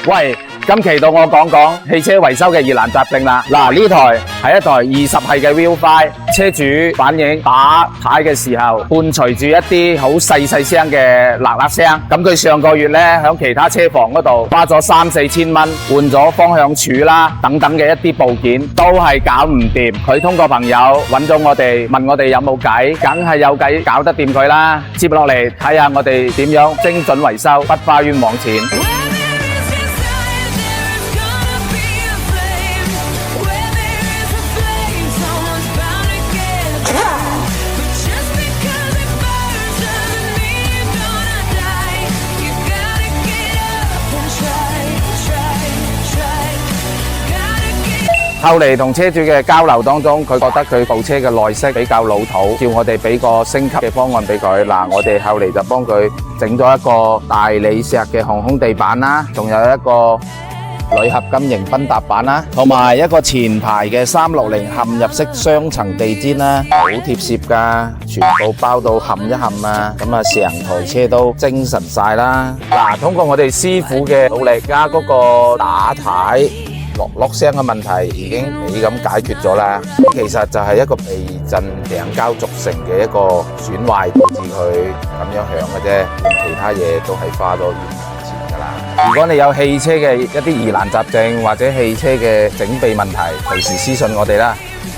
喂，今期到我講講汽車維修嘅疑難雜症啦。嗱，呢台係一台20系嘅 Viu5，車主反映打牌嘅時候伴隨住一啲好細聲嘅喇喇聲。咁佢上個月呢，響其他車房嗰度花咗3、4千蚊換咗方向柱啦等等嘅一啲部件，都係搞唔掂。佢通過朋友揾咗我哋，問我哋有冇計，梗係有計搞得掂佢啦。接落嚟睇下我哋點樣精準維修，不花冤枉錢。後嚟同車主嘅交流當中，佢覺得佢部車嘅內飾比較老土，叫我哋俾個升級嘅方案俾佢。嗱，我哋後嚟就幫佢整咗一個大理石嘅航空地板啦，仲有一個鋁合金型分踏板啦，同埋一個前排嘅360嵌入式雙層地氈啦，好貼貼㗎，全部包到冚一冚啊！咁啊，成台車都精神晒啦。嗱，通過我哋師傅嘅努力加嗰個打呔落聲嘅問題已經俾咁解決咗啦。其實就係一個避震頂膠續成嘅一個損壞，導致佢咁樣響嘅啫。其他嘢都係花咗冤枉錢㗎啦。如果你有汽車嘅一啲疑難雜症或者汽車嘅整備問題，隨時私信我哋啦。